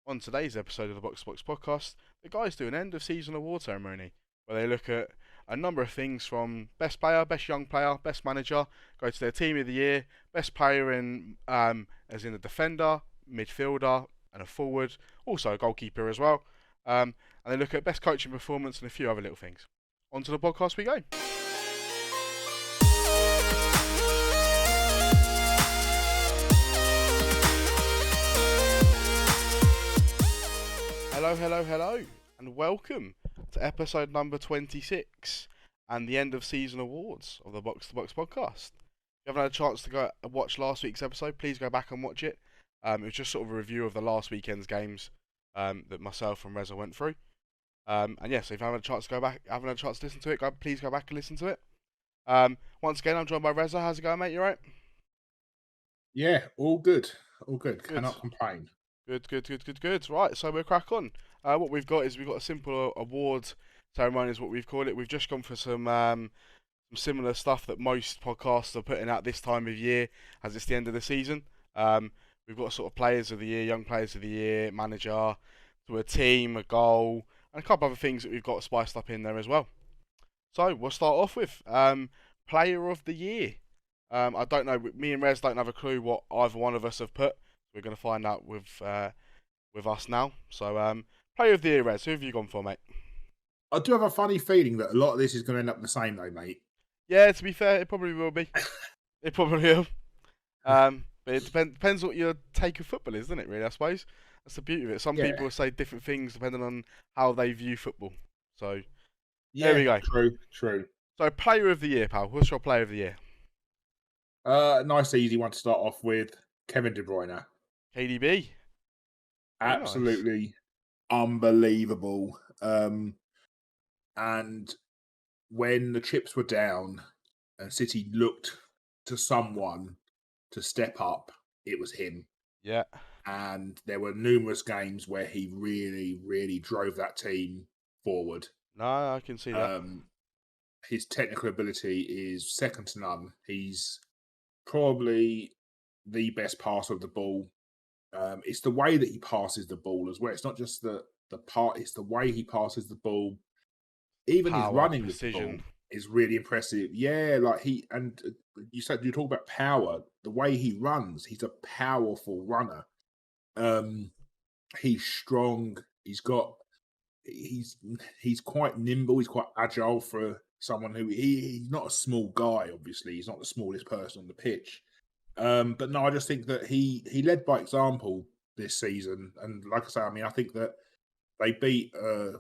On today's episode of the Box2Box podcast, the guys do an end of season award ceremony where they look at a number of things from best player, best young player, best manager, go to their team of the year, best player in as in a defender, midfielder, and a forward, also a goalkeeper as well. And they look at best coaching performance and a few other little things. On to the podcast we go. Hello, and welcome to episode number 26 and the end of season awards of the Box2Box podcast. If you haven't had a chance to go watch last week's episode, please go back and watch it. It was just sort of a review of the last weekend's games that myself and Reza went through. And yes, if you haven't had a chance to go back, haven't had a chance to listen to it, please go back and listen to it. Once again, I'm joined by Reza. How's it going, mate? You alright? Yeah, all good. All good. Cannot complain. Good. Right, so we'll crack on. What we've got is we've got a simple award ceremony is what we've called it. We've just gone for some similar stuff that most podcasts are putting out this time of year as it's the end of the season. We've got sort of players of the year, young players of the year, manager, to a team, a goal, and a couple other things that we've got spiced up in there as well. So we'll start off with player of the year. I don't know, me and Rez don't have a clue what either one of us have put. We're going to find out with us now. So, player of the year, Rez, who have you gone for, mate? I do have a funny feeling that a lot of this is going to end up the same, though, mate. Yeah, to be fair, it probably will be. It probably will. But it depends what your take of football is, doesn't it, really, I suppose? That's the beauty of it. Some people say different things depending on how they view football. So, there we go. True. So, player of the year, pal. What's your player of the year? Nice, easy one to start off with. Kevin De Bruyne. KDB. Absolutely unbelievable. And when the chips were down and City looked to someone to step up, it was him. Yeah. And there were numerous games where he really, really drove that team forward. No, I can see that. His technical ability is second to none. He's probably the best passer of the ball. It's the way that he passes the ball as well. It's not just the part; it's the way he passes the ball. Even Power, his running precision. with the ball is really impressive. Yeah, like you talk about power. The way he runs, he's a powerful runner. He's strong. He's quite nimble. He's quite agile for someone who he's not a small guy. Obviously, he's not the smallest person on the pitch. But no, I just think that he led by example this season. And like I say, I think that they beat,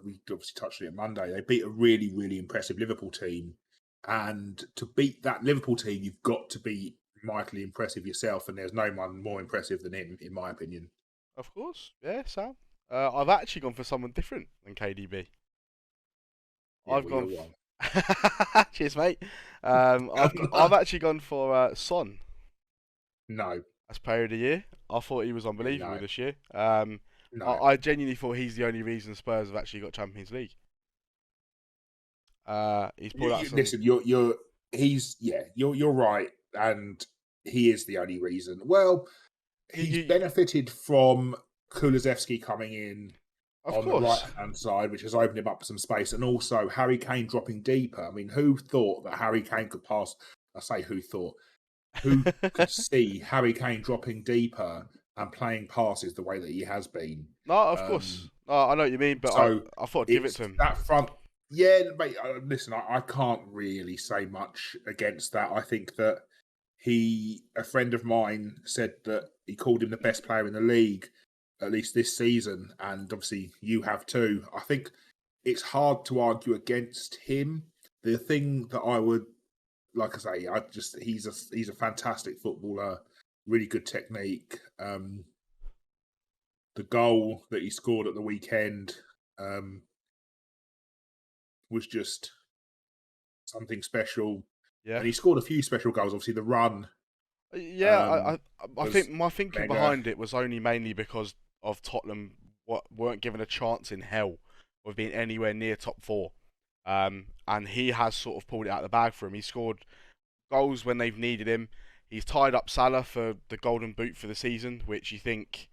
we obviously touched on it Monday, they beat a really, really impressive Liverpool team. And to beat that Liverpool team, you've got to be mightily impressive yourself. And there's no one more impressive than him, in my opinion. Of course. Yeah, Sam. I've actually gone for someone different than KDB. Yeah, I've well, gone. Cheers, mate. I've actually gone for Son. No. As player of the year. I thought he was unbelievable this year. No. I genuinely thought he's the only reason Spurs have actually got Champions League. He's pulled out some... Listen, you're right, and he is the only reason. Well, he's benefited from Kulusevski coming in on the right-hand side, which has opened him up some space, and also Harry Kane dropping deeper. I mean, who thought that Harry Kane could pass? I say who thought. Who could see Harry Kane dropping deeper and playing passes the way that he has been? No, of course. I know what you mean, but so I thought I'd give it to him. That front, yeah, mate, listen, I can't really say much against that. I think that a friend of mine said that he called him the best player in the league, at least this season, and obviously you have too. I think it's hard to argue against him. The thing that I would, like I say, he's a fantastic footballer, really good technique. The goal that he scored at the weekend was just something special. Yeah, and he scored a few special goals. Obviously, the run. Yeah, I think my thinking behind it was only mainly because of Tottenham weren't given a chance in hell of being anywhere near top four. And he has sort of pulled it out of the bag for him. He scored goals when they've needed him. He's tied up Salah for the golden boot for the season, which you think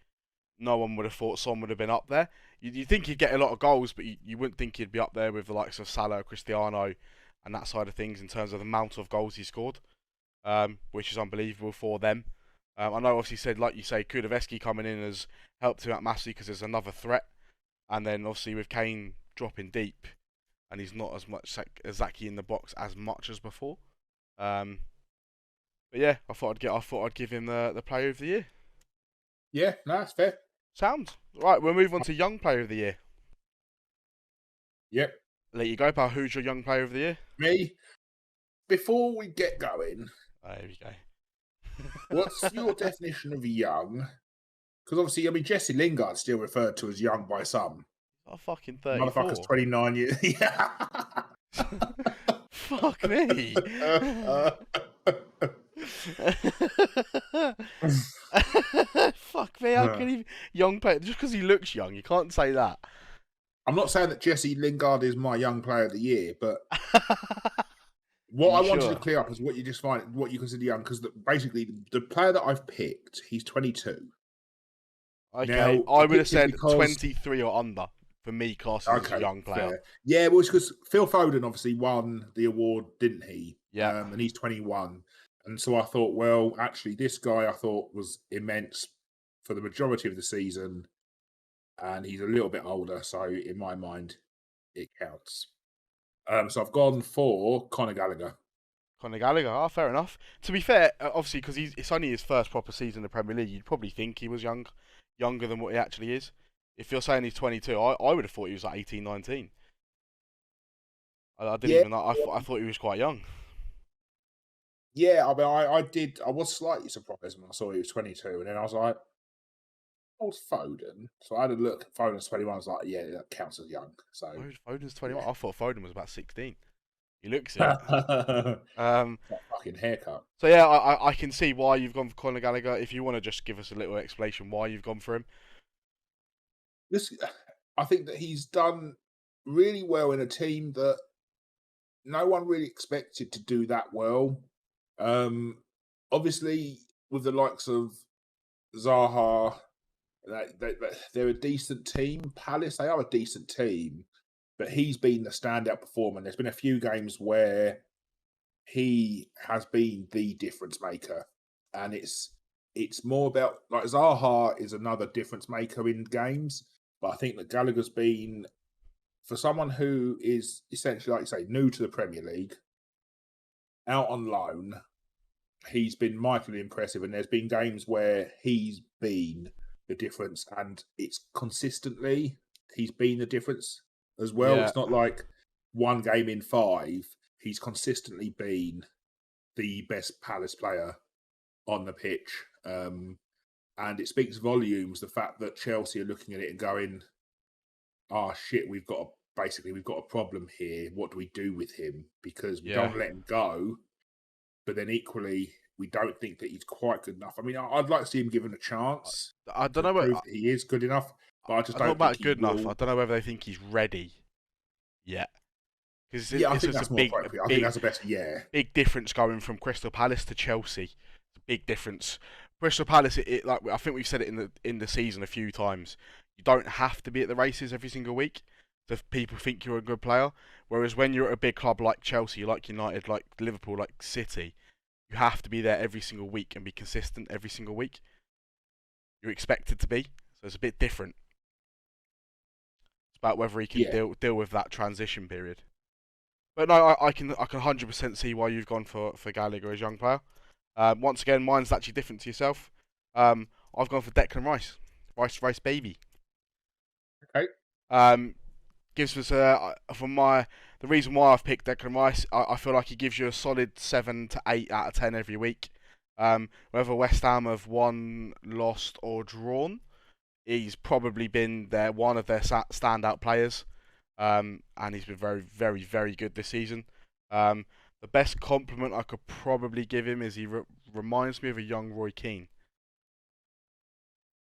no one would have thought Son would have been up there. You think he'd get a lot of goals, but you wouldn't think he'd be up there with the likes of Salah, Cristiano, and that side of things in terms of the amount of goals he scored, which is unbelievable for them. I know, obviously, said like you say, Kulusevski coming in has helped him out massively because there's another threat, and then obviously with Kane dropping deep, and he's not as much Zaki in the box as much as before. Um, but yeah, I thought I'd give him the player of the year. Yeah, no, that's fair. Sound right. We'll move on to young player of the year. Yep. Let you go, pal. Who's your young player of the year? Me, before we get going, There we go. what's your definition of young? Because obviously, I mean, Jesse Lingard's still referred to as young by some. I'm fucking Motherfucker's 34. 29 years. Yeah. Fuck me. Fuck me. How can he young player just because he looks young? You can't say that. I'm not saying that Jesse Lingard is my young player of the year, but what I wanted to clear up is what you just find, what you consider young, because basically the player that I've picked, he's 22. Okay, now, I would have said 23 or under for me, classes as a young player. Fair. Yeah, well, it's because Phil Foden obviously won the award, didn't he? Yeah. And he's 21. And so I thought, well, actually, this guy I thought was immense for the majority of the season. And he's a little bit older, so in my mind, it counts. So I've gone for Conor Gallagher. Conor Gallagher, fair enough. To be fair, obviously, because it's only his first proper season in the Premier League, you'd probably think he was younger than what he actually is. If you're saying he's 22, I would have thought he was like 18, 19. I didn't even know. I thought he was quite young. Yeah, I mean, I did. I was slightly surprised when I saw he was 22, and then I was like, "Oh, Foden." So I had a look. Foden's 21. I was like, "Yeah, that counts as young." So Foden's 21. Yeah. I thought Foden was about 16. He looks it. That fucking haircut. So yeah, I can see why you've gone for Conor Gallagher. If you want to just give us a little explanation why you've gone for him. I think that he's done really well in a team that no one really expected to do that well. Obviously, with the likes of Zaha, they're a decent team. Palace, they are a decent team, but he's been the standout performer. There's been a few games where he has been the difference maker, and it's more about, like, Zaha is another difference maker in games, but I think that Gallagher's been, for someone who is essentially, like you say, new to the Premier League, out on loan, he's been mightily impressive, and there's been games where he's been the difference, and it's consistently he's been the difference as well. Yeah. It's not like one game in 5. He's consistently been the best Palace player on the pitch. And it speaks volumes, the fact that Chelsea are looking at it and going, "Oh shit, we've got a problem here. What do we do with him? Because we don't let him go, but then equally we don't think that he's quite good enough." I mean, I'd like to see him given a chance. I don't know whether he is good enough, but I just don't about think good enough. I don't know whether they think he's ready yet. Because I think that's more appropriate. I think that's a better big difference going from Crystal Palace to Chelsea. It's a big difference. Crystal Palace, like I think we've said it in the season a few times. You don't have to be at the races every single week if people think you're a good player. Whereas when you're at a big club like Chelsea, like United, like Liverpool, like City, you have to be there every single week and be consistent every single week. You're expected to be, so it's a bit different. It's about whether he can deal with that transition period. But no, I can 100% see why you've gone for Gallagher as young player. Once again, mine's actually different to yourself. I've gone for Declan Rice, Rice baby. Okay. Gives us the reason why I've picked Declan Rice. I feel like he gives you a solid 7 to 8 out of 10 every week. Whether West Ham have won, lost, or drawn, he's probably been one of their standout players. And he's been very, very, very good this season. The best compliment I could probably give him is he reminds me of a young Roy Keane.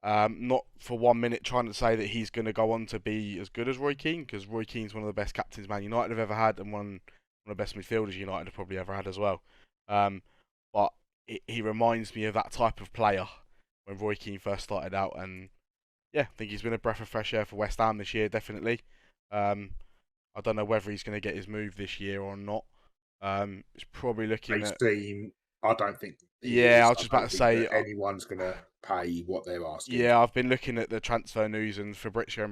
Not for 1 minute trying to say that he's going to go on to be as good as Roy Keane, because Roy Keane's one of the best captains Man United have ever had, and one of the best midfielders United have probably ever had as well. But he reminds me of that type of player when Roy Keane first started out, and Yeah, I think he's been a breath of fresh air for West Ham this year, definitely. Um, I don't know whether he's going to get his move this year or not. It's probably They looking at. seem. I don't think he Yeah, I is. was I just about don't to think that say. anyone's going to pay what they're asking. Yeah, I've been looking at the transfer news, and Fabrizio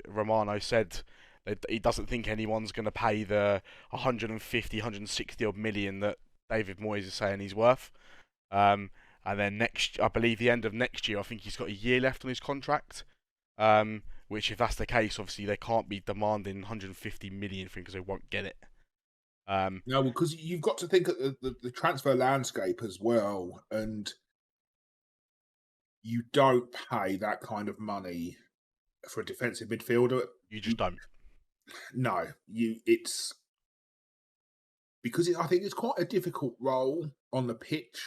Romano said that he doesn't think anyone's going to pay the 150, 160 odd million that David Moyes is saying he's worth. Um, and then I believe the end of next year, I think he's got a year left on his contract. Which, if that's the case, obviously they can't be demanding 150 million for him because they won't get it. No, because you've got to think of the transfer landscape as well, and you don't pay that kind of money for a defensive midfielder. You just You don't. no, you it's because I think it's quite a difficult role on the pitch.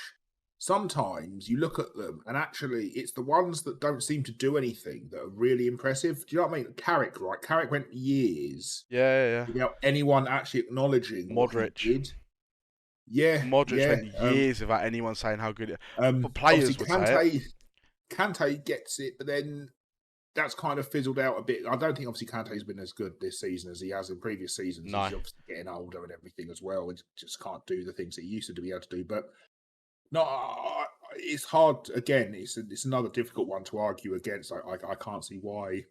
Sometimes you look at them, and actually, it's the ones that don't seem to do anything that are really impressive. Do you know what I mean? Carrick, right? Carrick went years Yeah, yeah. without anyone actually acknowledging what he Modric. did. Yeah, Modric yeah. went years without anyone saying how good. But Obviously, players would say it. Kante gets it, but then that's kind of fizzled out a bit. I don't think obviously Kante's been as good this season as he has in previous seasons. No. He's obviously getting older and everything as well, and just can't do the things that he used to be able to do. But no, it's hard. Again, it's another difficult one to argue against. I can't see why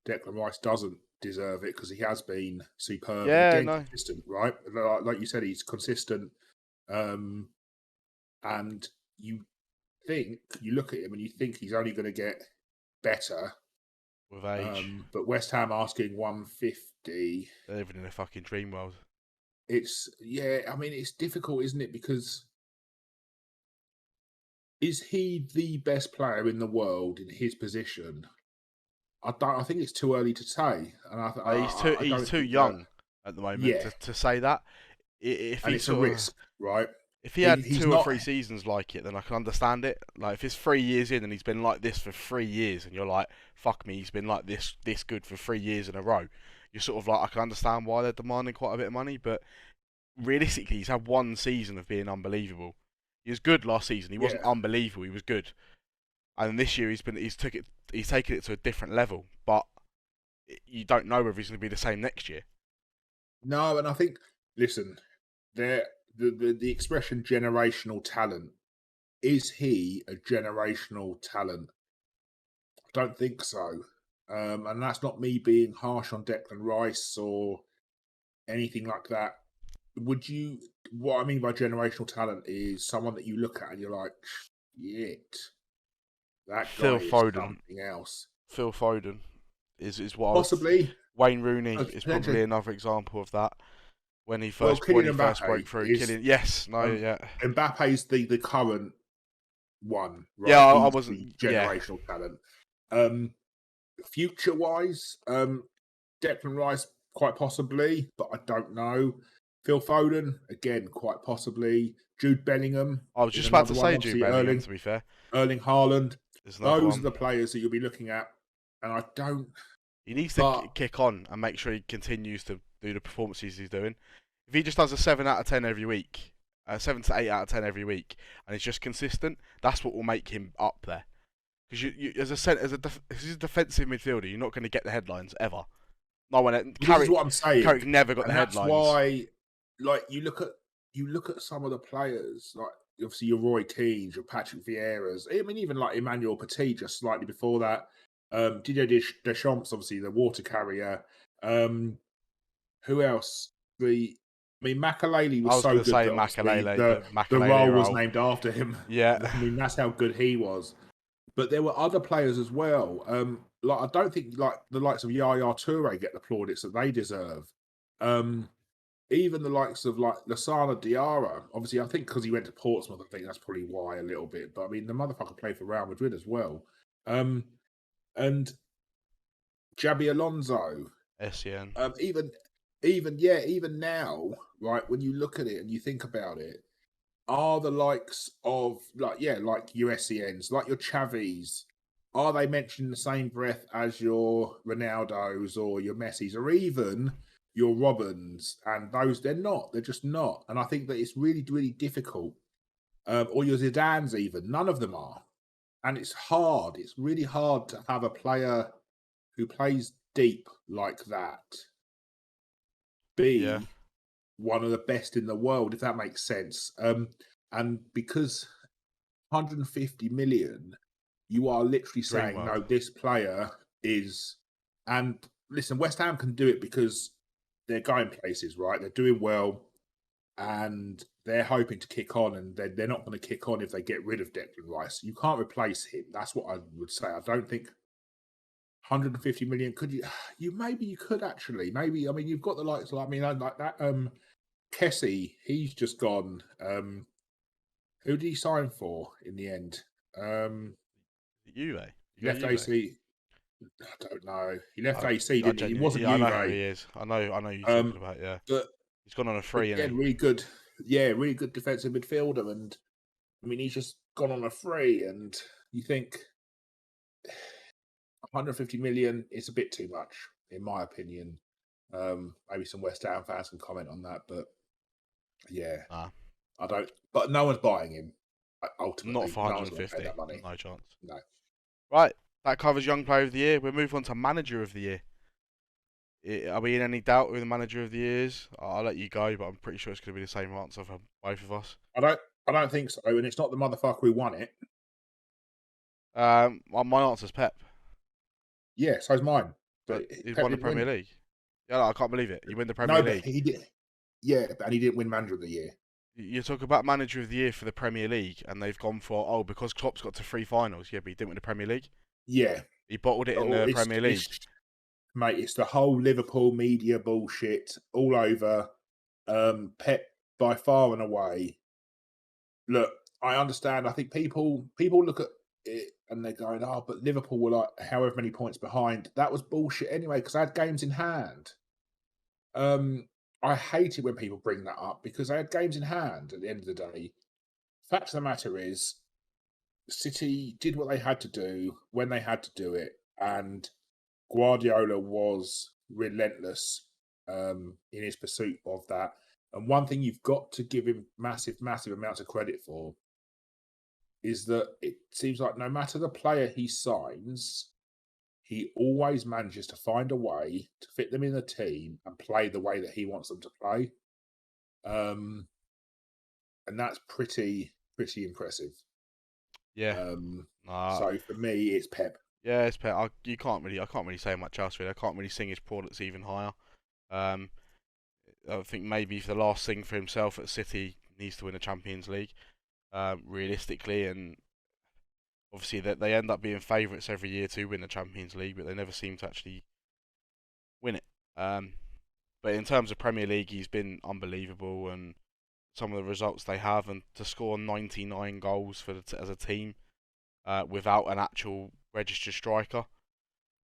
Declan Rice doesn't deserve it because he has been superb and Yeah, again no. consistent. Right, like you said, he's consistent. And you look at him and you think he's only going to get better. With age. But West Ham asking 150. They're living in a fucking dream world. I mean, it's difficult, isn't it? Because is he the best player in the world in his position? I think it's too early to say, and I He's don't too think that. young at the moment Yeah, to say that. If and he it's a sort of risk, right? if he had He's 2 or 3 not. seasons like it, then I can understand it. Like if it's 3 years in and he's been like this for 3 years, and you're like, fuck me, he's been like this good for 3 years in a row. You're sort of like, I can understand why they're demanding quite a bit of money, but realistically, he's had 1 season of being unbelievable. He was good last season. He wasn't Yeah, unbelievable. He was good, and this year he's taken it to a different level. But you don't know whether he's going to be the same next year. no, and I think listen, there the expression generational talent. Is he a generational talent? I don't think so. And that's not me being harsh on Declan Rice or anything like that. Would you? What I mean by generational talent is someone that you look at and you're like, shit, that guy Phil is Foden. something else. Phil Foden is what I would. Possibly, Wayne Rooney is probably potentially. another example of that. When he Well, when he Kylian first Mbappe broke through, is. Killian. Yes, no, Um, yeah, Mbappe's the current one, yeah. right? I He's the wasn't. Yeah, generational talent. Um, Future wise, Declan Rice quite possibly, but I don't know. Phil Foden again, quite possibly. Jude Bellingham I was is just about another to one. say Jude Obviously, Bellingham. To be fair, Erling Haaland. is another Those are one. the players that you'll be looking at, and I don't. He needs to But kick on and make sure he continues to do the performances he's doing. If he just does a 7 out of 10 every week, 7 to 8 out of 10 every week, and it's just consistent, that's what will make him up there. Because as a defensive midfielder, you're not going to get the headlines ever. No one. this is what I'm saying, Carrick never got the and that's headlines. why, like, you look at some of the players, like obviously your Roy Keane, your Patrick Vieira's. I mean, even like Emmanuel Petit, just slightly before that. Didier Deschamps, obviously the water carrier. Who else? I mean, Makaleli I was was so going to good say that obviously Makalele, the the Makalele role was role. named after him. Yeah, I mean, that's how good he was. But there were other players as well. Like I don't think like the likes of Yaya Toure get the plaudits that they deserve. Even the likes of like Lassana Diarra, obviously, I think because he went to Portsmouth, I think that's probably why a little bit. But I mean, the motherfucker played for Real Madrid as well. And Jabi Alonso, SEN. even now, right? When you look at it and you think about it, are the likes of like your SENs, like your Chavis, are they mentioned in the same breath as your Ronaldos or your Messis or even your Robins? And those they're not. They're just not. And I think that it's really, really difficult. Or your Zidans even. None of them are. and it's hard. It's really hard to have a player who plays deep like that Yeah, be one of the best in the world, if that makes sense. And because 150 million, you are literally dream saying, world. no, this player is. And listen, West Ham can do it because they're going places, right? They're doing well and they're hoping to kick on, and they're not going to kick on if they get rid of Declan Rice. You can't replace him. That's what I would say. I don't think 150 million could you. You maybe you could actually maybe. I mean, you've got the likes. I mean, like that. Kessie, he's just gone. Who did he sign for in the end? Juve. You got Left Juve. AC. I don't know. He left I, AC, I didn't he? He genuinely, wasn't yeah, I know who Juve. he is. I know who you're talking Um, about. Yeah, but he's gone on a free, isn't again, he? really good. Yeah, really good defensive midfielder, and I mean, he's just gone on a free, and you think 150 million is a bit too much, in my opinion. Maybe some West Ham fans can comment on that, but yeah, Nah, I don't. But no one's buying him. not Ultimately, for no one's going to pay 150. that money. No chance. No. Right, that covers Young Player of the Year. We'll move on to Manager of the Year. Are we in any doubt who the Manager of the Year is? I'll let you go, but I'm pretty sure it's going to be the same answer for both of us. I don't. I don't think so, and it's not the motherfucker who won it. Well, my answer's Pep, Yeah, so's mine. but But he Pep won the didn't win Premier it. League. Yeah, no, I can't believe it. You win the Premier No, but League. he did. Yeah, and he didn't win Manager of the Year. You talk about Manager of the Year for the Premier League, and they've gone for because Klopp's got to 3 finals. Yeah, but he didn't win the Premier League. Yeah, He bottled it in oh, the Premier League. mate. It's the whole Liverpool media bullshit all over. Pep by far and away. Look, I understand. I think people look at it and they're going, "Oh, but Liverpool were like however many points behind." That was bullshit anyway because I had games in hand. I hate it when people bring that up because I had games in hand at the end of the day. Fact of the matter is, City did what they had to do when they had to do it, and Guardiola was relentless in his pursuit of that. And one thing you've got to give him massive, massive amounts of credit for is that it seems like no matter the player he signs, he always manages to find a way to fit them in the team and play the way that he wants them to play. Um, and that's pretty impressive. Yeah. Um, Nah. so for me, it's Pep. Yeah, it's Pep. I can't really say much else really. I can't really sing his plaudits even higher. Um, I think maybe the last thing for himself at City needs to win a Champions League, realistically, and obviously that they end up being favourites every year to win the Champions League, but they never seem to actually win it. But in terms of Premier League, he's been unbelievable, and some of the results they have, and to score 99 goals for as a team without an actual registered striker,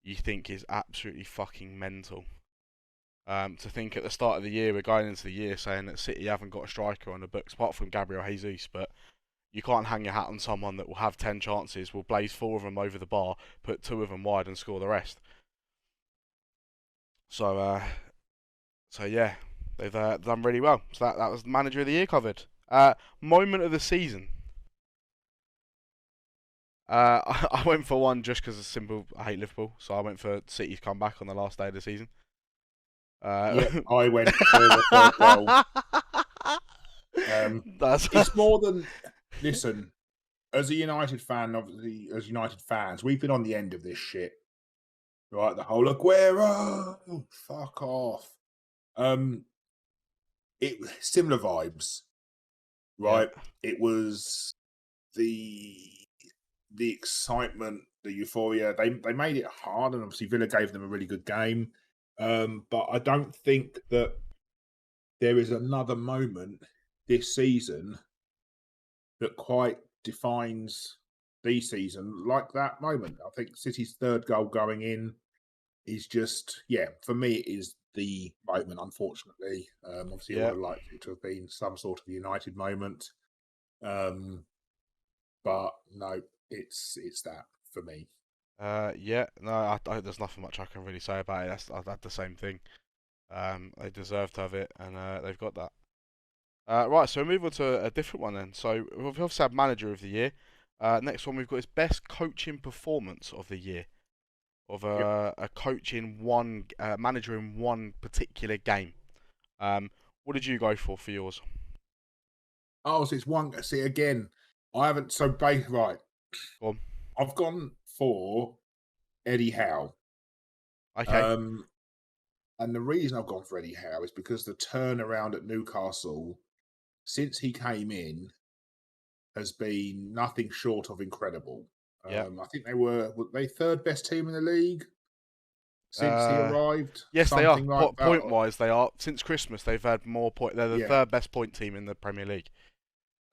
you think is absolutely fucking mental. To think at the start of the year, we're going into the year saying that City haven't got a striker on the books apart from Gabriel Jesus, but you can't hang your hat on someone that will have 10 chances, will blaze 4 of them over the bar, put 2 of them wide, and score the rest. So, so yeah, they've done really well. So that was Manager of the Year covered. Moment of the season. I went for one just because it's simple. I hate Liverpool, so I went for City's comeback on the last day of the season. Yep, I went for the third goal. That's It's more than listen. As a United fan, obviously, as United fans, we've been on the end of this shit, right? The whole Aguero, fuck off. It similar vibes, yeah, right? It was the the excitement, the euphoria. They made it hard, and obviously Villa gave them a really good game. But I don't think that there is another moment this season that quite defines the season like that moment. I think City's third goal going in is just, yeah, for me, it is the moment, unfortunately. Obviously, I would yeah, have liked it to have been some sort of United moment. Um, but no, it's that for me. yeah. No, there's nothing much I can really say about it. I've had the same thing. They deserve to have it, and they've got that. Right, so we move on to a different one then. So we've also had Manager of the Year. Next one we've got is best coaching performance of the year of Yep. a coach in one manager in one particular game. Um, what did you go for yours? Oh, so it's one. See again. I haven't. Right. Go on. I've gone for Eddie Howe. Okay. Um, and the reason I've gone for Eddie Howe is because the turnaround at Newcastle since he came in has been nothing short of incredible. Yeah. I think were they third best team in the league since he Uh, arrived, yes, they are. something like that. Point wise, they are. Since Christmas, they've had more point. They're the Yeah, third best point team in the Premier League.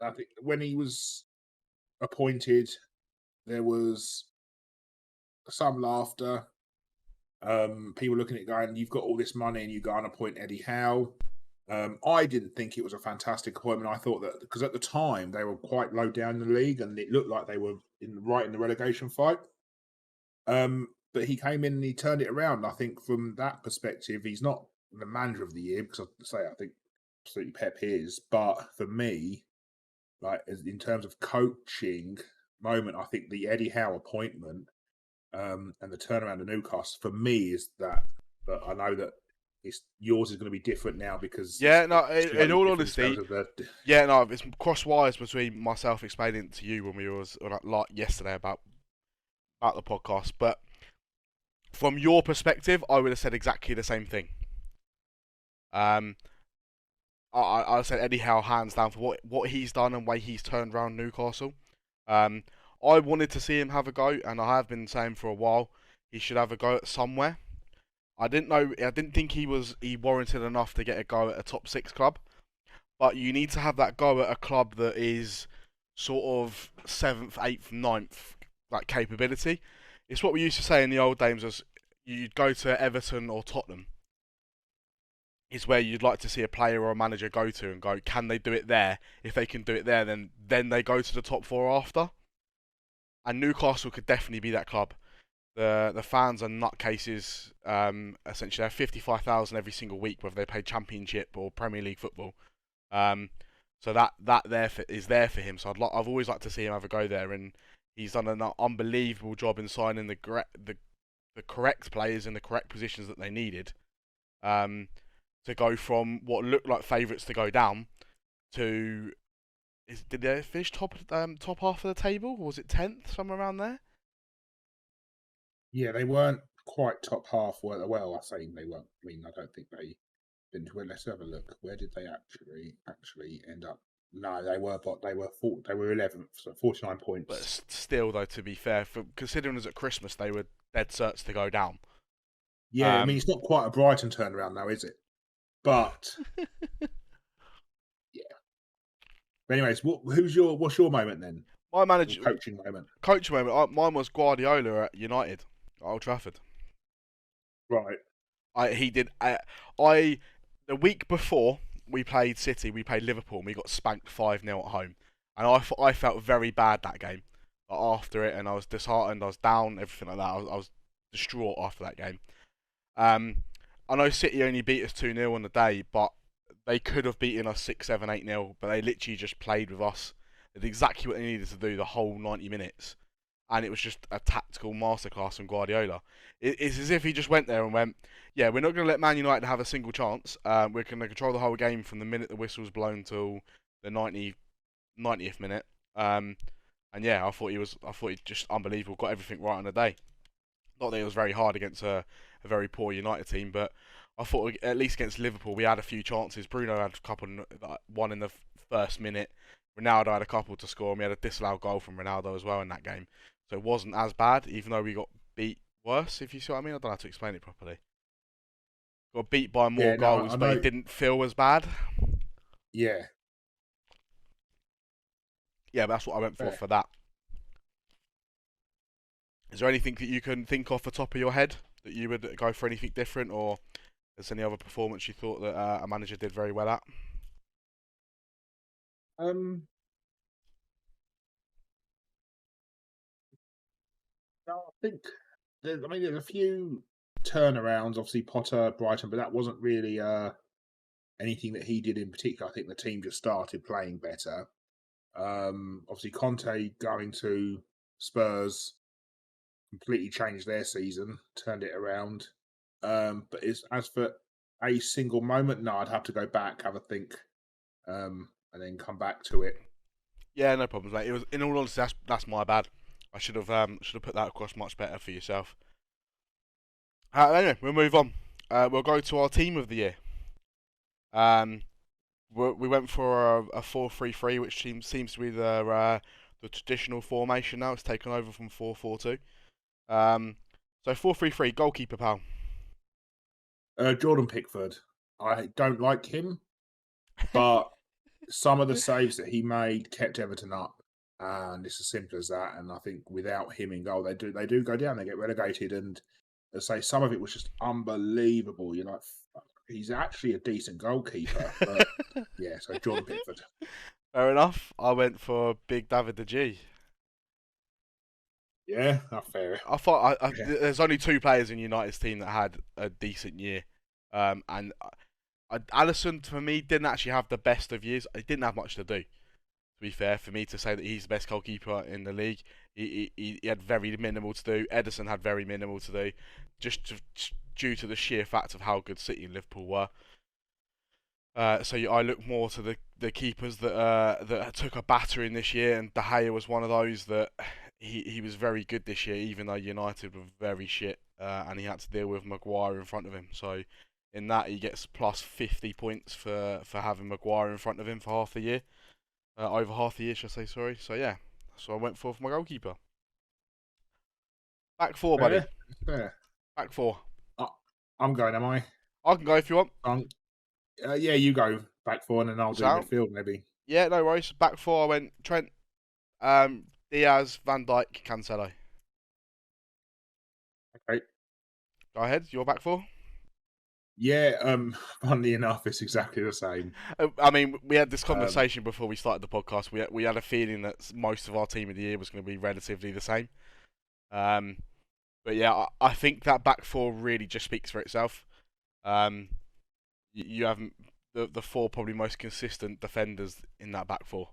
I think when he was appointed, there was some laughter. People looking at it going, "You've got all this money and you go and appoint Eddie Howe." I didn't think it was a fantastic appointment. I thought that because at the time they were quite low down in the league and it looked like they were right in the relegation fight. But he came in and he turned it around. I think from that perspective, he's not the manager of the year because I think absolutely Pep is. But for me, in terms of coaching moment, I think the Eddie Howe appointment and the turnaround of Newcastle for me is that. But I know that yours is going to be different now because Yeah. it's No. In slightly all different in terms honesty, of the. yeah. No. It's cross wires between myself explaining it to you when we was like yesterday about the podcast, but from your perspective, I would have said exactly the same thing. Um, I said Eddie Howe hands down for what he's done and way he's turned around Newcastle. Um, I wanted to see him have a go, and I have been saying for a while he should have a go at somewhere. I didn't know. I didn't think he warranted enough to get a go at a top six club. But you need to have that go at a club that is sort of seventh, eighth, ninth like capability. It's what we used to say in the old days as you'd go to Everton or Tottenham. Is where you'd like to see a player or a manager go to and go, can they do it there? If they can do it there, then they go to the top four after. And Newcastle could definitely be that club. The fans are nutcases. Essentially, they have 55,000 every single week, whether they play Championship or Premier League football. Um, so is there for him. So I've always liked to see him have a go there, and he's done an unbelievable job in signing the correct players in the correct positions that they needed. To go from what looked like favourites to go down to did they finish top half of the table? Or was it 10th somewhere around there? Yeah, they weren't quite top half. Well, I say they weren't. I mean, I don't think they didn't. Well, let's have a look. Where did they actually end up? No, they were 11th, so 49 But points. still, though, to be fair, for considering it was at Christmas, they were dead certs to go down. Yeah, I mean it's not quite a Brighton turnaround now, is it? But yeah. But anyways, what's your moment then? My Your manager, coaching moment, coach moment, mine was Guardiola at United, at Old Trafford. right? He did. I the week before we played City, we played Liverpool, and we got spanked 5-0 at home, and I felt very bad that game. After it, and I was disheartened, I was down, everything like that. I was distraught after that game. Um, I know City only beat us 2-0 on the day, but they could have beaten us 6, 7, 8-0. But they literally just played with us. They did exactly what they needed to do the whole 90 minutes, and it was just a tactical masterclass from Guardiola. It's as if he just went there and went, "Yeah, we're not going to let Man United have a single chance. We're going to control the whole game from the minute the whistle's blown till the 90th minute." And yeah, I thought he just unbelievable. Got everything right on the day. Not that it was very hard against a very poor United team, but I thought at least against Liverpool we had a few chances. Bruno had a couple, one in the first minute. Ronaldo had a couple to score, and we had a disallowed goal from Ronaldo as well in that game. So it wasn't as bad, even though we got beat worse, if you see what I mean. I don't know how to explain it properly. Got beat by more Yeah, no, goals, I but it know. didn't feel as bad. Yeah, Yeah, but that's what I went fair. for that. Is there anything that you can think off the top of your head that you would go for anything different, or is there any other performance you thought that a manager did very well at? Um, no, I think there's a few turnarounds. Obviously, Potter, Brighton, but that wasn't really anything that he did in particular. I think the team just started playing better. Obviously, Conte going to Spurs completely changed their season, turned it around. But as for a single moment, no, I'd have to go back, have a think, and then come back to it. Yeah, no problems, mate. It was, in all honesty, that's my bad. I should have put that across much better for yourself. Anyway, we'll move on. We'll go to our team of the year. Um, we went for a 4-3-3, which seems to be the traditional formation now. It's taken over from 4-4-2. So 4-3-3, goalkeeper, pal. Jordan Pickford, I don't like him, but some of the saves that he made kept Everton up, and it's as simple as that. And I think without him in goal, they do go down, they get relegated, and I say some of it was just unbelievable. You're like, "Fuck, he's actually a decent goalkeeper," but yeah. So Jordan Pickford, Fair enough. I went for Big David the G. yeah, not fair. I thought Yeah, there's only two players in United's team that had a decent year, and Allison for me didn't actually have the best of years. He didn't have much to do. To be fair, for me to say that he's the best goalkeeper in the league, he had very minimal to do. Edison had very minimal to do, due to the sheer fact of how good City and Liverpool were. I look more to the keepers that took a battering this year, and De Gea was one of those that he was very good this year, even though United were very shit, and he had to deal with Maguire in front of him. So in that, he gets plus 50 points for having Maguire in front of him for half the year, over half the year, should I say? Sorry. So yeah, so I went for my goalkeeper. Back four, buddy. fair, fair. Back four. I, I'm going. Am I? I can go if you want. Yeah, you go back four, and then I'll do Sound? midfield maybe. Yeah, no worries. Back four, I went Trent, Diaz, Van Dijk, Cancelo. Okay. Go ahead. Your back four. Yeah. Funnily enough, it's exactly the same. I mean, we had this Um, conversation before we started the podcast. We had a feeling that most of our team of the year was going to be relatively the same. Um, but yeah, I think that back four really just speaks for itself. Um, you have the four probably most consistent defenders in that back four.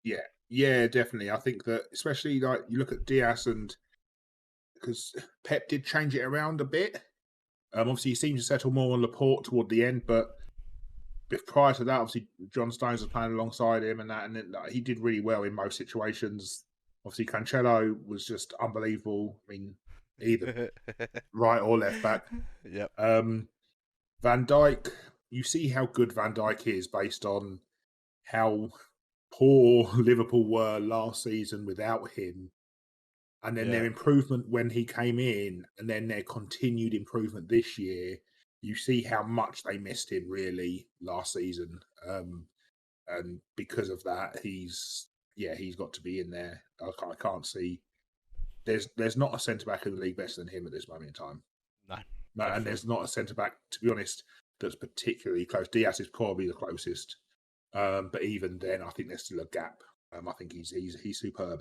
yeah, yeah, definitely. I think that especially like you look at Diaz and because Pep did change it around a bit. Obviously, he seemed to settle more on Laporte toward the end, but prior to that, obviously John Stones was playing alongside him, and that, and then, like, he did really well in most situations. Obviously, Cancelo was just unbelievable. I mean, either right or left back. Yep. Um, Van Dijk, you see how good Van Dijk is based on how poor Liverpool were last season without him, and then Yeah. their improvement when he came in, and then their continued improvement this year. You see how much they missed him really last season, and because of that, he's got to be in there. I can't see there's not a centre back in the league better than him at this moment in time. No. No, and Definitely. there's not a centre back, to be honest, that's particularly close. Diaz is probably the closest, but even then, I think there's still a gap. I think he's superb.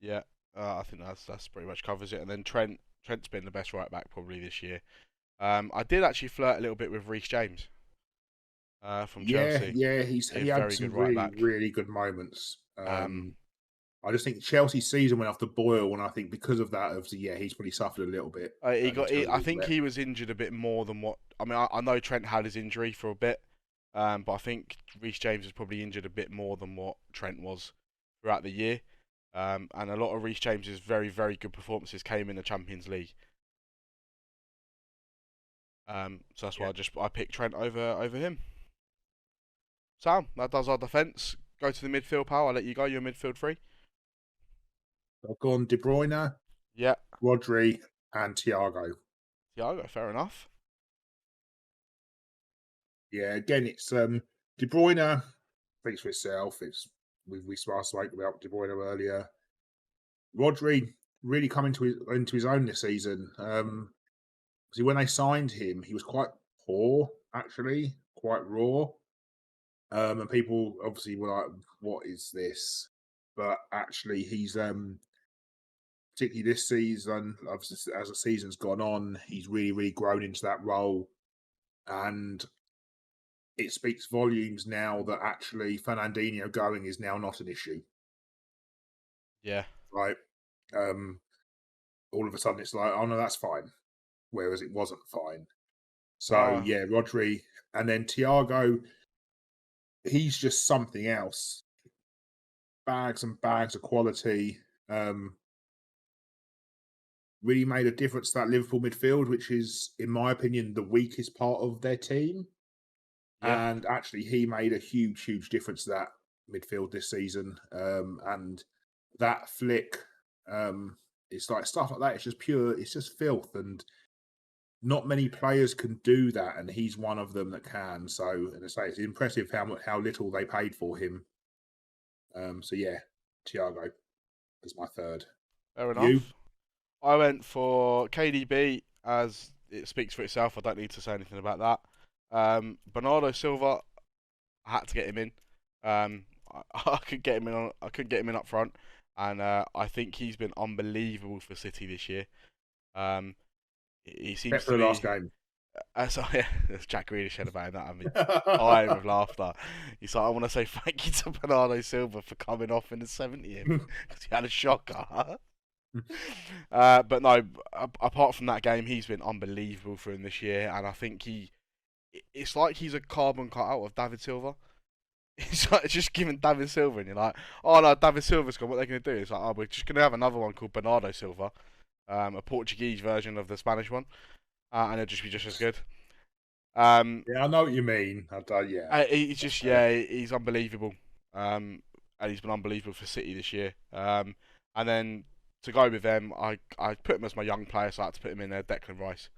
Yeah. I think that's pretty much covers it. And then Trent's been the best right back probably this year. I did actually flirt a little bit with Reece James, from Yeah, Chelsea. yeah, A he had very some good right really back. really good moments. Um, I just think Chelsea's season went off the boil, and I think because of that, obviously, yeah, he's probably suffered a little bit in terms of I his think rep. he was injured a bit more than what. I mean, I know Trent had his injury for a bit, but I think Reece James was probably injured a bit more than what Trent was throughout the year. And a lot of Reece James's very good performances came in the Champions League. So that's why Yeah, I picked Trent over him. Sam, that does our defence. Go to the midfield, pal. I'll let you go. You're midfield free. I've gone De Bruyne, Yeah, Rodri, and Thiago. Thiago. Fair enough. Yeah, again, it's De Bruyne speaks for itself. It's we spoke about De Bruyne earlier. Rodri really coming into his own this season. See, when they signed him, he was quite poor, actually, quite raw. And people obviously were like, "What is this?" But actually, he's particularly this season, as the season's gone on, he's really grown into that role. And it speaks volumes now that actually Fernandinho going is now not an issue, Yeah. right? Um, all of a sudden, it's like, oh no, that's fine, whereas it wasn't fine. So Ah, yeah, Rodri, and then Thiago, he's just something else. Bags and bags of quality. Really made a difference to that Liverpool midfield, which is, in my opinion, the weakest part of their team. yeah. And actually, he made a huge, huge difference to that midfield this season. And that flick, it's like stuff like that. It's just pure. It's just filth, and not many players can do that, and he's one of them that can. So, and I say it's impressive how little they paid for him. So yeah, Thiago is my third. Fair You? enough. I went for KDB as it speaks for itself. I don't need to say anything about that. Bernardo Silva, I had to get him in. I could get him in. I could get him in up front, and I think he's been unbelievable for City this year. Um, he seems Except to for the last be. game. So yeah, as Jack Grealish said about that, I mean, dying with laughter. He's like, I want to say thank you to Bernardo Silva for coming off in the 70th because he had a shocker. But no, apart from that game, he's been unbelievable for him this year, and I think it's like he's a carbon cut out of David Silva. It's like just giving David Silva, and you're like, oh no, David Silva's gone. What they're going to do? It's like, oh, we're just going to have another one called Bernardo Silva, a Portuguese version of the Spanish one, and it'll just be just as good. Um, Yeah, I know what you mean. Yeah, he's that's just fair. he's unbelievable. And he's been unbelievable for City this year. And then to go with them, I put him as my young player, so I had to put him in there. Declan Rice.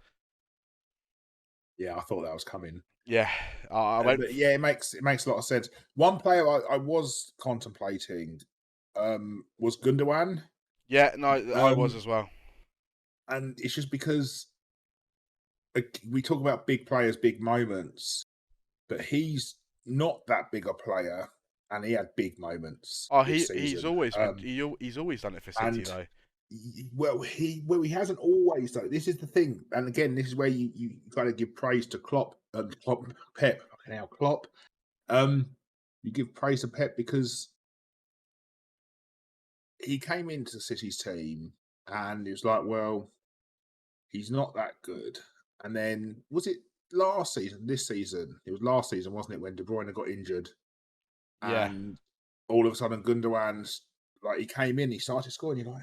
Yeah, I thought that was coming. Yeah, I went. But yeah, it makes a lot of sense. One player I was contemplating was Gundogan, Yeah, no, I was um, as well. and it's just because we talk about big players, big moments, but he's not that big a player, and he had big moments Oh, this he's season. always been he's always done it for City And though. he hasn't always done it. This is the thing, and again, this is where you kind of give praise to Pep. Fucking hell, Klopp. Um, you give praise to Pep because he came into City's team and it was like, well, he's not that good. And then was it last season? This season? It was last season, wasn't it? When De Bruyne got injured, Yeah, and all of a sudden Gundogan's like he came in, he started scoring. You're like,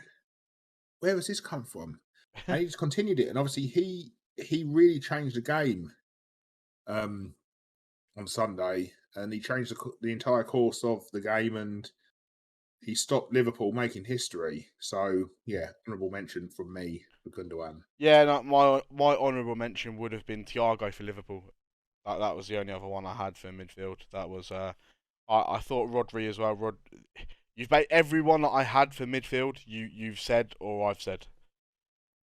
where has this come from? And he just continued it, and obviously he really changed the game um, on Sunday, and he changed the entire course of the game, and he stopped Liverpool making history. So yeah, honourable mention from me for Gundogan. yeah. No, my honourable mention would have been Thiago for Liverpool. That was the only other one I had for midfield. That was I thought Rodri as well. You've made everyone that I had for midfield. You've said or I've said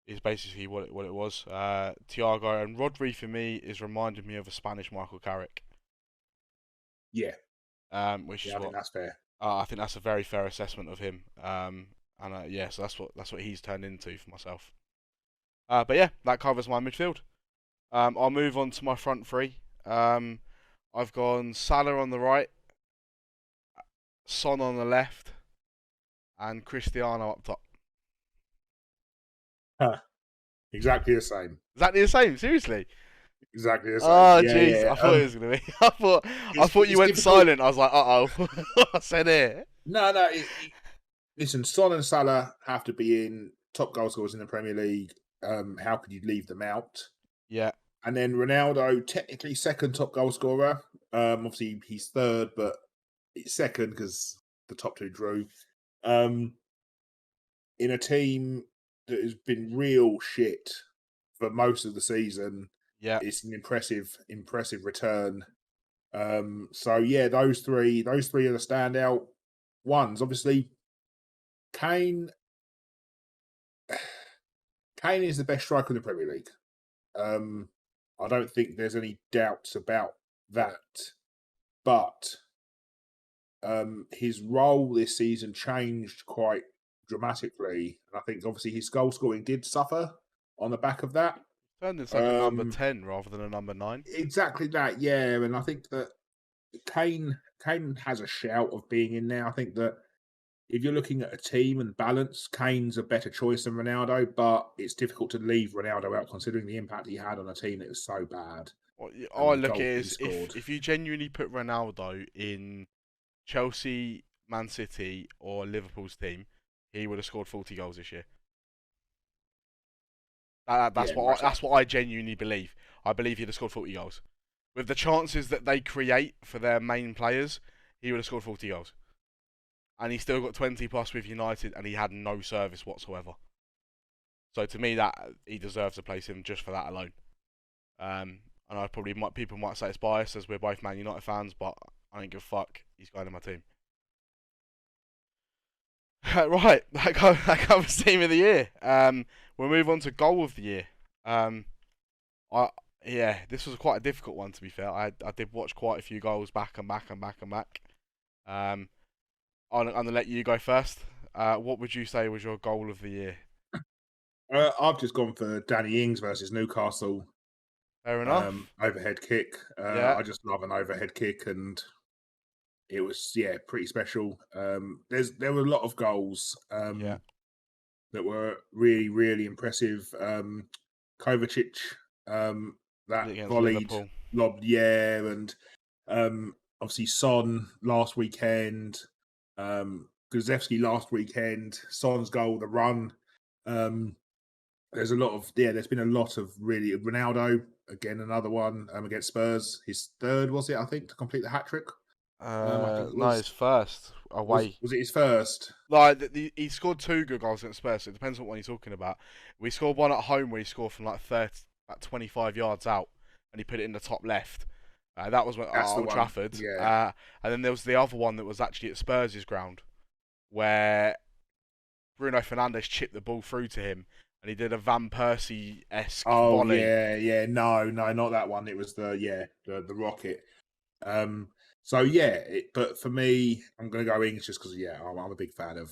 is basically what it was. Thiago and Rodri for me is reminded me of a Spanish Michael Carrick. Yeah, Which yeah, is I think what that's fair. I think that's a very fair assessment of him. And yeah, so that's what he's turned into for myself. But yeah, that covers my midfield. I'll move on to my front three. I've gone Salah on the right, Son on the left, and Cristiano up top. Huh, exactly the same. Exactly the same. Seriously. Exactly the same. Oh, Yeah, jeez. yeah. I thought it was gonna be. I thought you It's went difficult. silent. I was like, uh oh. I said it. No, no. Listen, Son and Salah have to be in top goal scorers in the Premier League. How could you leave them out? Yeah, And then Ronaldo, technically second top goal scorer. Obviously he's third, but it's second because the top two drew. Um, in a team that has been real shit for most of the season, yeah, it's an impressive return. So yeah, those three are the standout ones. Obviously, Kane, Kane is the best striker in the Premier League. Um, I don't think there's any doubts about that. But his role this season changed quite dramatically. And I think obviously his goal scoring did suffer on the back of that. Turned into like a number Um, 10 rather than a number 9. exactly that, yeah. And I think that Kane has a shout of being in there. I think that if you're looking at a team and balance, Kane's a better choice than Ronaldo, but it's difficult to leave Ronaldo out considering the impact he had on a team that was so bad I and the look at goals it that he as if, scored. if you genuinely put Ronaldo in Chelsea, Man City, or Liverpool's team, he would have scored 40 goals this year. Yeah, most That's what I genuinely believe. I believe he'd have scored 40 goals. With the chances that they create for their main players, he would have scored 40 goals. And he still got 20 plus with United, and he had no service whatsoever. So to me, that he deserves to place him just for that alone. And people might say it's biased as we're both Man United fans, but I don't give a fuck. He's going to my team. Right, that covers team of the year. We'll move on to goal of the year. I yeah, this was quite a difficult one to be fair. I did watch quite a few goals back and back and back and back. Um, I'm gonna let you go first. What would you say was your goal of the year? I've just gone for Danny Ings versus Newcastle Fair enough. overhead kick. Yeah, I just love an overhead kick, and it was pretty special. There were a lot of goals yeah. that were really really impressive. Kovacic, Was that it against volleyed Liverpool? lobbed, and obviously Son last weekend, Guzevsky last weekend, Son's goal, the run. Um, there's a lot of there's been a lot of really Ronaldo again, another one against Spurs. His third was it, I think, to complete the hat trick. I think it No, his first away. was it his first? Like he scored two good goals against Spurs. So it depends on what you're talking about. We scored one at home where he scored from like 30, like 25 yards out, and he put it in the top left. That was at That's the Old one. Trafford. Yeah. And then there was the other one that was actually at Spurs' ground, where Bruno Fernandes chipped the ball through to him, and he did a Van Persie-esque Oh volley. yeah. No, not that one. It was the rocket. So but for me, I'm going to go Ings just because I'm a big fan of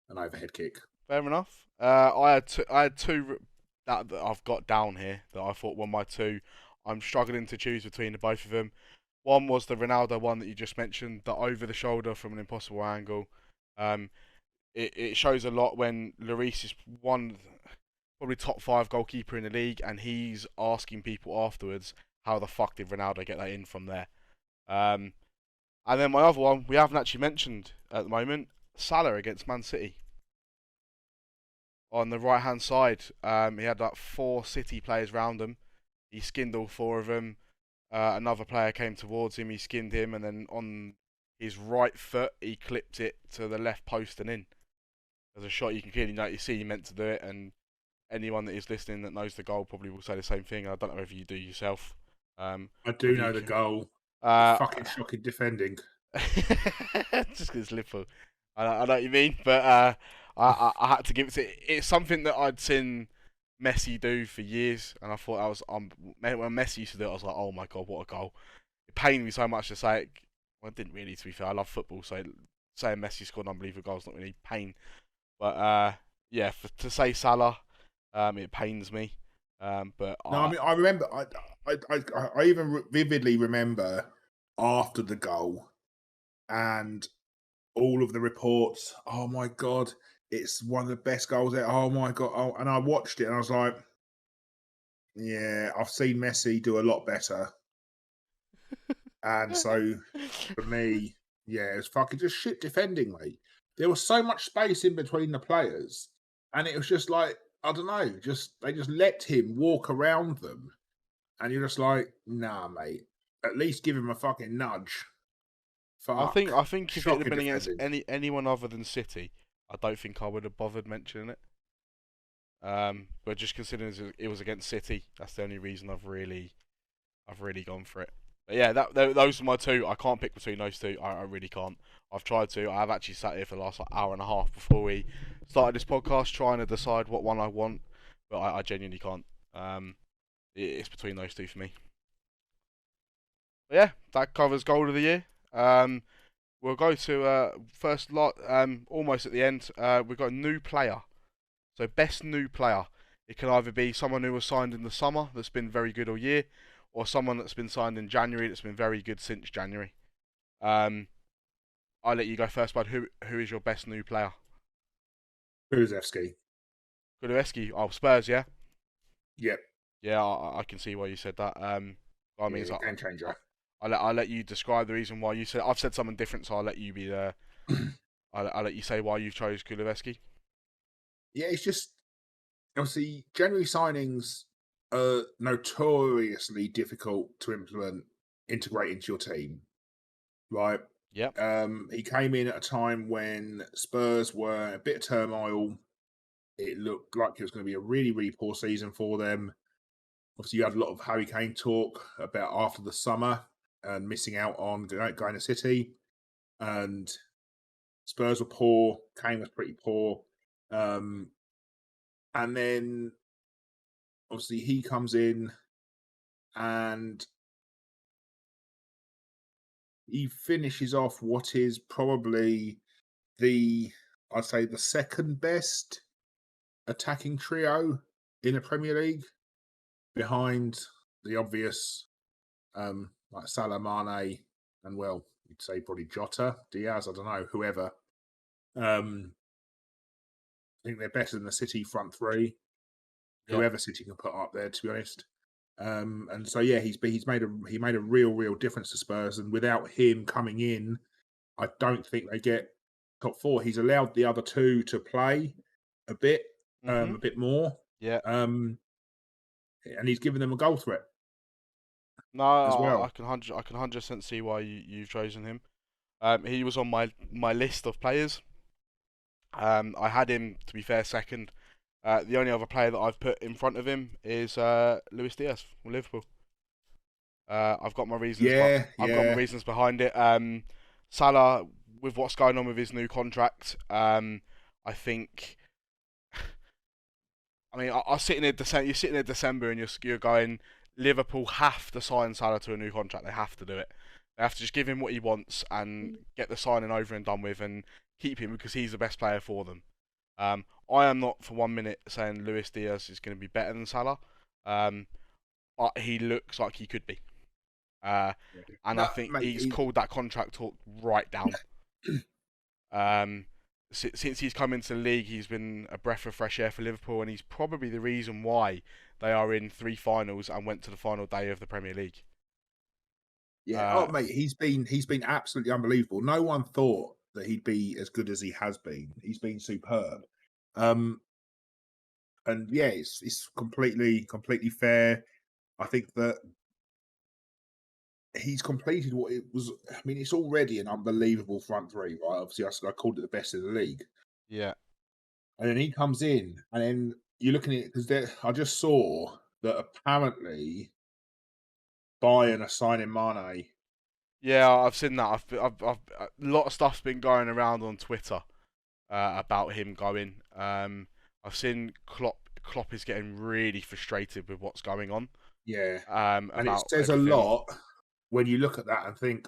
an overhead kick. Fair enough. I had two that I've got down here that I thought were my two. I'm struggling to choose between the both of them. One was the Ronaldo one that you just mentioned, the over the shoulder from an impossible angle. Um, it shows a lot when Lloris is one probably top five goalkeeper in the league, and he's asking people afterwards how the fuck did Ronaldo get that in from there. Um, and then my other one we haven't actually mentioned at the moment, Salah against Man City. On the right hand side, he had like four City players round him. He skinned all four of them. Another player came towards him, he skinned him, and then on his right foot, he clipped it to the left post and in. There's a shot you can clearly see he meant to do it, and anyone that is listening that knows the goal probably will say the same thing. I don't know if you do yourself. I do know the goal. Uh, Fucking shocking defending. just because it's Liverpool. I know what you mean, but I had to give it to. It's something that I'd seen Messi do for years, and I thought I was when Messi used to do it, I was like, oh my god, what a goal! It pained me so much to say it. Well, it didn't really, to be fair. I love football, so saying Messi scored an unbelievable goal is not really pain. But to say Salah, it pains me. But No, I mean I remember. I even vividly remember after the goal and all of the reports. Oh my god, it's one of the best goals ever. Oh my god! Oh, and I watched it and I was like, yeah, I've seen Messi do a lot better. And so for me, yeah, it's fucking just shit defending, mate. There was so much space in between the players, and it was just like I don't know, they just let him walk around them, and you're just like, nah, mate. At least give him a fucking nudge. Fuck, I think if it had shocking been against defending. anyone other than City, I don't think I would have bothered mentioning it. But just considering it was against City, that's the only reason I've really gone for it. But yeah, those are my two. I can't pick between those two. I really can't. I've tried to. I have actually sat here for the last hour and a half before we started this podcast trying to decide what one I want, but I genuinely can't. It's between those two for me. But yeah, that covers goal of the year. We'll go to first lot. Almost at the end. We've got a new player. So best new player. It can either be someone who was signed in the summer that's been very good all year, or someone that's been signed in January that's been very good since January. Um, I'll let you go first, bud. Who is your best new player? Kulusevski. Kuleveski. Oh, Spurs, yeah. Yep. Yeah, I can see why you said that. I mean, Yeah, game I, changer. I'll let you describe the reason why you said. I've said something different, so I'll let you be the. I'll let you say why you chose Kuleveski. Yeah, it's just obviously January signings are notoriously difficult to integrate into your team, right? Yep. He came in at a time when Spurs were a bit of turmoil. It looked like it was going to be a really, really poor season for them. Obviously, you had a lot of Harry Kane talk about after the summer and missing out on going to City. And Spurs were poor. Kane was pretty poor. Um, and then obviously he comes in and he finishes off what is probably the, I'd say, the second best attacking trio in the Premier League, behind the obvious like Salah, Mane, and well, you'd say probably Jota, Diaz, I don't know, whoever. Um, I think they're better than the City front three, Yep. whoever City can put up there, to be honest. And so yeah, he's made a real difference to Spurs, and without him coming in, I don't think they get top four. He's allowed the other two to play a bit, Mhm. a bit more, Yeah. um, and he's given them a goal threat No, as well. I can 100% see why you've chosen him. He was on my list of players. I had him, to be fair, second. The only other player that I've put in front of him is Luis Diaz from Liverpool. I've got my reasons, but Yeah, I've got my yeah, reasons behind it. Salah, with what's going on with his new contract, I think. I mean, I sitting there December. You're sitting there December, and you're going. Liverpool have to sign Salah to a new contract. They have to do it. They have to just give him what he wants and get the signing over and done with, and keep him because he's the best player for them. I am not for 1 minute saying Luis Diaz is going to be better than Salah, um, but he looks like he could be. Uh, yeah. and I No, think mate. he's called that contract talk right down. Um, since he's come into the league, he's been a breath of fresh air for Liverpool, and he's probably the reason why they are in 3 finals and went to the final day of the Premier League. Yeah. Uh, Oh, mate, he's been absolutely unbelievable. No one thought that he'd be as good as he has been. He's been superb. Um, and yeah, it's completely fair. I think that he's completed what it was. I mean, it's already an unbelievable front three, right? Obviously, I called it the best in the league, yeah, and then he comes in, and then you're looking at it because I just saw that apparently Bayern are signing Mane. yeah, I've seen that. A lot of stuff's been going around on Twitter about him going. I've seen Klopp is getting really frustrated with what's going on. Yeah, and it About says a everything. lot when you look at that and think,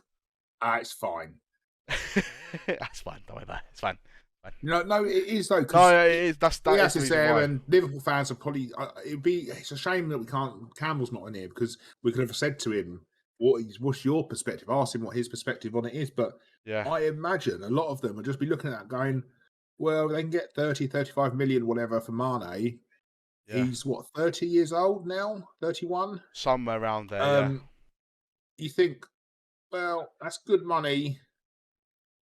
it's fine. That's fine. Don't worry about it. It's fine. Fine. No, it is though No, because it is. That is Diaz the is reason there, why. and Liverpool fans are probably. It's a shame that we can't. Campbell's not in here because we could have said to him, "What's your perspective?" Ask him what his perspective on it is. But Yeah, I imagine a lot of them would just be looking at that, going, "Well, they can get 30, 35 million, whatever, for Mane. yeah. He's what 30 years old now, 31. Somewhere around there. Yeah, Um, you think, well, that's good money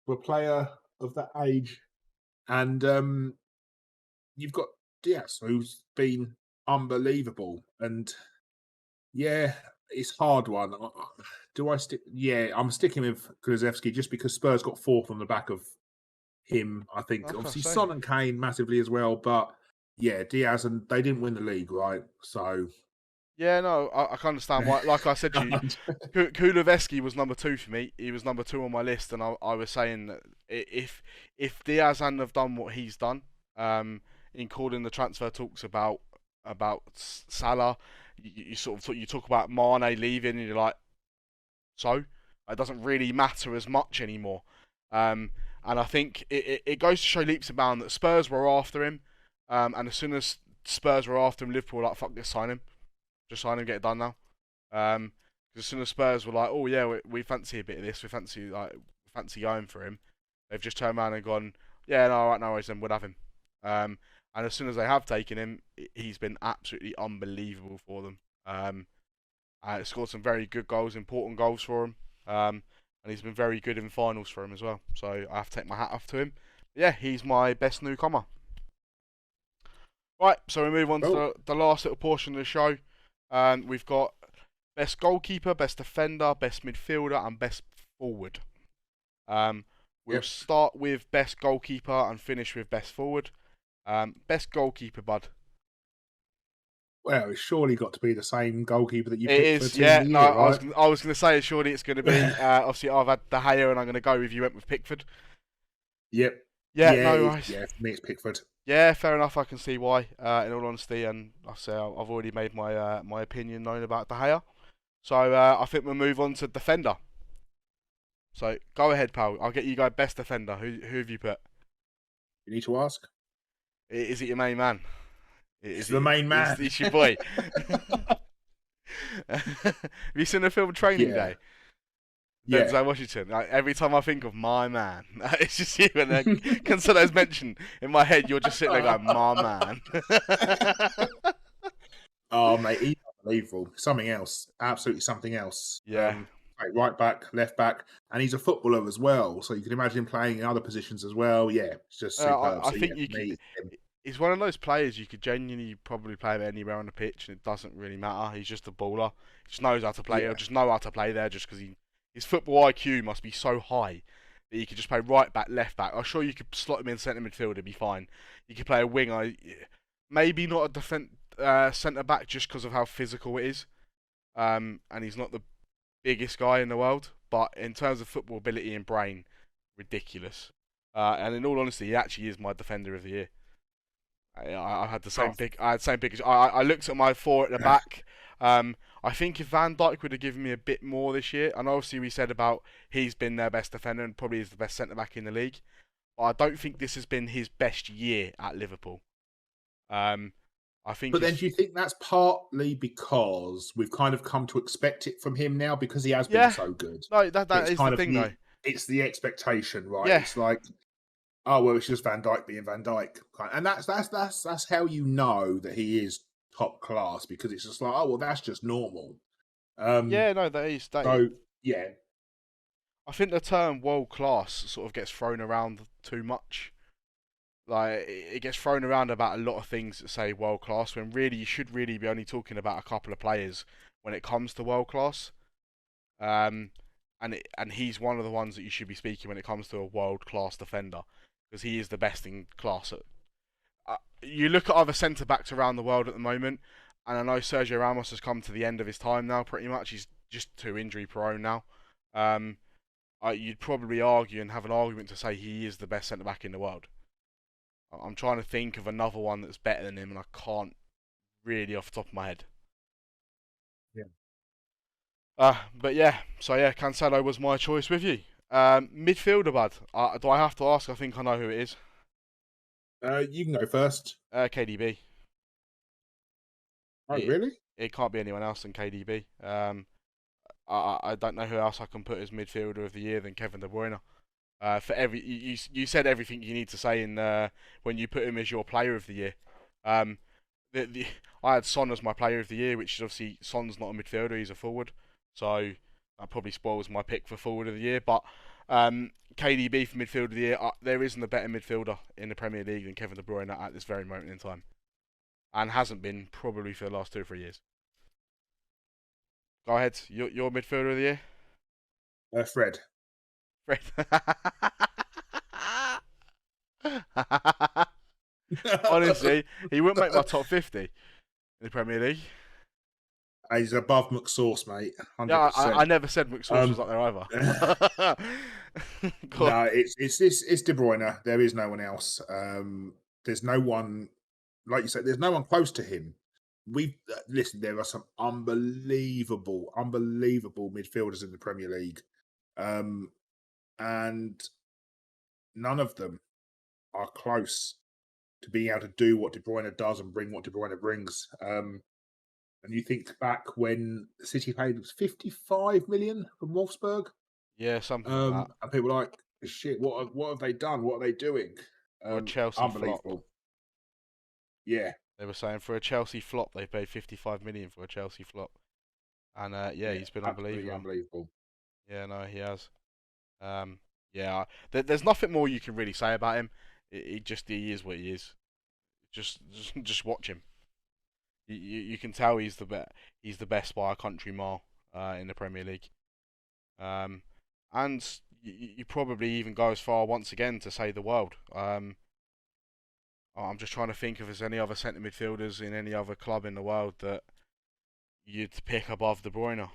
for a player of that age, and you've got Diaz, who's been unbelievable. And yeah, it's a hard one. Do I stick? Yeah, I'm sticking with Kulusevski just because Spurs got fourth on the back of him. I think like I obviously say. Son and Kane massively as well, but yeah, Diaz, and they didn't win the league, right? So Yeah, no, I can understand why. Like I said to you, Kuleveski was number two for me. He was number two on my list, and I was saying that if Diaz hadn't have done what he's done, in calling the transfer talks about Salah, you sort of you talk about Mane leaving, and you're like, so it doesn't really matter as much anymore. And I think it goes to show leaps and bounds that Spurs were after him, and as soon as Spurs were after him. Liverpool were like, fuck this, sign him. Just sign him, get it done now. Because as soon as Spurs were like, oh yeah, we fancy a bit of this, we fancy going for him, they've just turned around and gone, yeah, no, all right, no worries, then we'll have him. And as soon as they have taken him, he's been absolutely unbelievable for them. Scored some very good goals, important goals for him. And he's been very good in finals for him as well. So I have to take my hat off to him. Yeah, he's my best newcomer. Right, so we move on to the last little portion of the show. We've got best goalkeeper, best defender, best midfielder, and best forward. We'll start with best goalkeeper and finish with best forward. Best goalkeeper, bud. Well, it's surely got to be the same goalkeeper that you It picked is, for Team yeah. of the No, Year, right? I was going to say, surely it's going to be. Obviously, I've had De Gea, and I'm going to go with you went with Pickford. Yep. Yeah, no, right. Yeah, for me it's Pickford. Yeah, fair enough. I can see why. In all honesty, and I say I've already made my opinion known about De Gea. So I think we'll move on to defender. So go ahead, pal. I'll get you guys best defender. Who have you put? You need to ask. Is it your main man? It's the main man. It's your boy. Have you seen the film Training Day? Yeah. Denzel Washington. Like, every time I think of my man, it's just you. And then Cancelo's mentioned in my head, you're just sitting there going, my man. Oh, mate, he's unbelievable. Something else. Absolutely something else. Yeah. Right back, left back, and he's a footballer as well. So you can imagine him playing in other positions as well. Yeah, it's just superb. I think you can. He's one of those players you could genuinely probably play him anywhere on the pitch, and it doesn't really matter. He's just a baller. He just knows how to play. He'll just know how to play there, just because his football IQ must be so high that he could just play right back, left back. I'm sure you could slot him in centre midfield, it'd be fine. You could play a winger, maybe not a centre back, just because of how physical it is. And he's not the biggest guy in the world, but in terms of football ability and brain, ridiculous. And in all honesty, he actually is my defender of the year. I had the same pick. I had the same pick. I looked at my four at the back. I think if Van Dijk would have given me a bit more this year, and obviously we said about he's been their best defender and probably is the best centre back in the league, but I don't think this has been his best year at Liverpool. I think. But then, do you think that's partly because we've kind of come to expect it from him now because he has been so good? No, that is the thing, though. It's the expectation, right? Yeah. It's like, oh well, it's just Van Dijk being Van Dijk, and that's how you know that he is top class, because it's just like, oh well, that's just normal. Yeah, no, that is. Yeah, I think the term world class sort of gets thrown around too much. Like, it gets thrown around about a lot of things that say world class, when really you should really be only talking about a couple of players when it comes to world class. And he's one of the ones that you should be speaking when it comes to a world class defender, because he is the best in class. You look at other centre backs around the world at the moment, and I know Sergio Ramos has come to the end of his time now. Pretty much, he's just too injury prone now. You'd probably argue and have an argument to say he is the best centre back in the world. I'm trying to think of another one that's better than him, and I can't really off the top of my head. Yeah. But yeah, so yeah, Cancelo was my choice with you. Midfielder, bud. Do I have to ask? I think I know who it is. You can go first. KDB. Oh, really? It can't be anyone else than KDB. I don't know who else I can put as midfielder of the year than Kevin De Bruyne. You said everything you need to say in when you put him as your player of the year. I had Son as my player of the year, which is obviously Son's not a midfielder, he's a forward, so that probably spoils my pick for forward of the year. But KDB for midfielder of the year, there isn't a better midfielder in the Premier League than Kevin De Bruyne at this very moment in time, and hasn't been probably for the last 2 or 3 years. Go ahead, your midfielder of the year. Fred. Honestly, he wouldn't make my top 50 in the Premier League. He's above McSauce, mate. 100%. Yeah, I never said McSauce was up there either. No, it's De Bruyne. There is no one else. There's no one, like you said, there's no one close to him. Listen, there are some unbelievable midfielders in the Premier League. And none of them are close to being able to do what De Bruyne does and bring what De Bruyne brings. And you think back when City paid was 55 million from Wolfsburg, Yeah, something like that. and people were like, shit, what have they done? What are they doing? For a Chelsea flop. Unbelievable. Yeah, They were saying for a Chelsea flop, they paid 55 million for a Chelsea flop. And yeah, yeah, he's been absolutely unbelievable. unbelievable. Yeah, no, he has. Yeah, there's nothing more you can really say about him. He is what he is. Just watch him. You can tell he's the best by a country mile in the Premier League. Um, and you probably even go as far once again to say the world. I'm just trying to think if there's any other centre midfielders in any other club in the world that you'd pick above De Bruyne.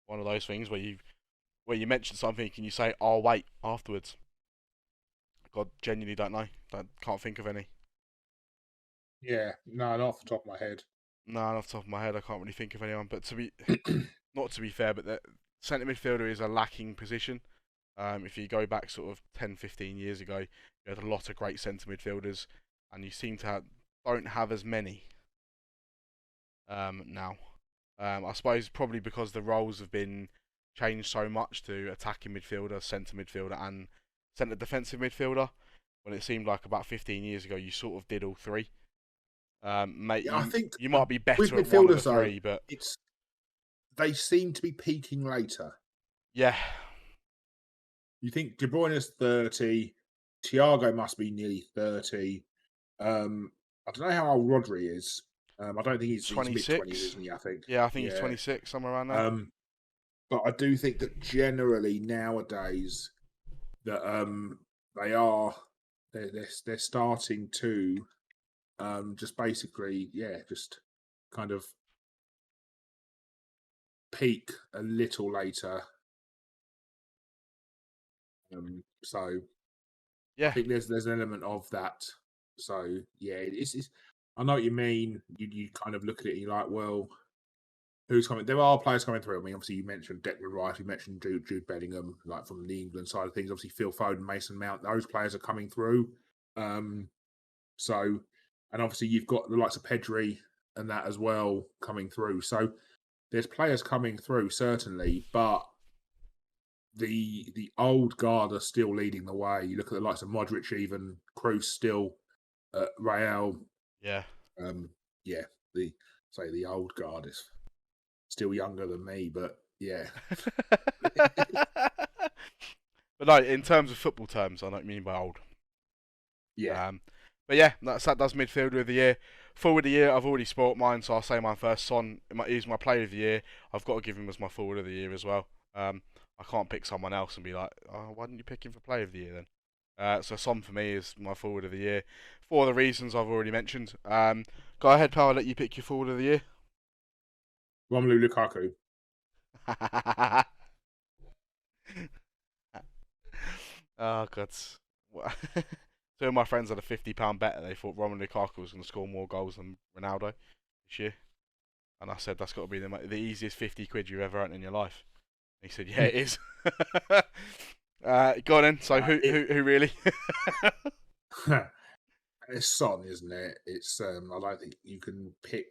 One of those things where you mention something and you say, "I'll wait" afterwards. God, genuinely don't know. Can't think of any. Yeah, no, not off the top of my head. No, off the top of my head, I can't really think of anyone. But not to be fair, but the centre midfielder is a lacking position. If you go back sort of 10, 15 years ago, you had a lot of great centre midfielders, and you seem to don't have as many now. I suppose probably because the roles have been changed so much to attacking midfielder, centre midfielder, and centre defensive midfielder. When it seemed like about 15 years ago, you sort of did all three. Mate, Yeah, I think you might be with better at one of the midfielders though, three, but it's they seem to be peaking later. yeah, You think De Bruyne's 30, Thiago must be nearly 30. I don't know how old Rodri is. I don't think he's mid 20s, 26. isn't he? I think. Yeah, I think he's Yeah. 26, somewhere around there. But I do think that generally nowadays that they're starting to just basically just kind of peak a little later. So I Yeah, think there's an element of that. So yeah, it's I know what you mean. You kind of look at it and you're like, well, who's coming? There are players coming through. I mean, obviously you mentioned Declan Rice, you mentioned Jude Bellingham, like from the England side of things. Obviously Phil Foden, Mason Mount, those players are coming through. So, and obviously you've got the likes of Pedri and that as well coming through. So there's players coming through certainly, but the old guard are still leading the way. You look at the likes of Modric, even Kroos still at Real. yeah. Yeah, the old guard is still younger than me, but yeah. But no, in terms of football terms, I don't mean by old. Yeah. But yeah, that does midfielder of the year. Forward of the year, I've already spoilt mine, so I'll say mine first. Son, he's my player of the year. I've got to give him as my forward of the year as well. I can't pick someone else and be like, oh, why didn't you pick him for player of the year then? So Son for me is my forward of the year for the reasons I've already mentioned. Go ahead, pal. I'll let you pick your forward of the year. Romelu Lukaku. Oh god. Two of my friends had a £50 bet. They thought Romelu Lukaku was going to score more goals than Ronaldo this year, and I said that's got to be the easiest 50 quid you've ever earned in your life. And he said, "Yeah, it is." Go on then. So who really? It's Son, isn't it? It's I don't think you can pick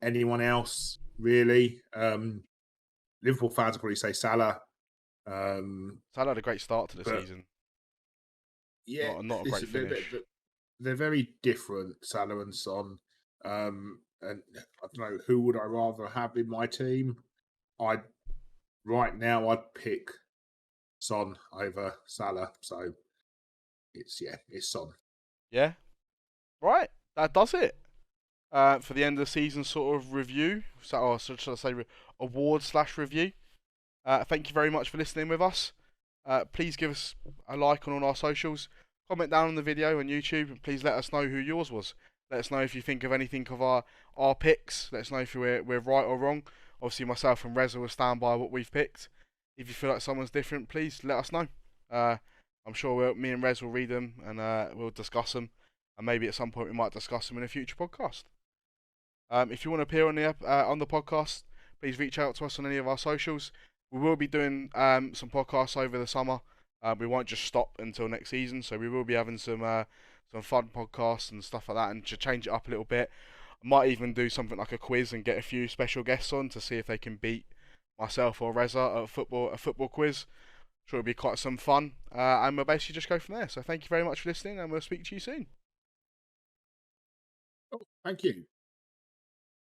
anyone else really. Liverpool fans will probably say Salah. Salah had a great start to the season. Yeah, not a great finish. They're very different, Salah and Son. And I don't know, who would I rather have in my team? Right now I'd pick Son over Salah. So it's Son. Yeah, right. That does it. For the end of the season sort of review, or should I say award/review. Thank you very much for listening with us. Please give us a like on all our socials. Comment down on the video on YouTube, and please let us know who yours was. Let us know if you think of anything of our picks. Let us know if we're right or wrong. Obviously, myself and Reza will stand by what we've picked. If you feel like someone's different, please let us know. I'm sure me and Rez will read them and we'll discuss them. And maybe at some point we might discuss them in a future podcast. If you want to appear on the podcast, please reach out to us on any of our socials. We will be doing some podcasts over the summer. We won't just stop until next season, so we will be having some fun podcasts and stuff like that, and to change it up a little bit. I might even do something like a quiz and get a few special guests on to see if they can beat myself or Reza at a football quiz. Sure, it'll be quite some fun, and we'll basically just go from there. So thank you very much for listening, and we'll speak to you soon. Oh, thank you.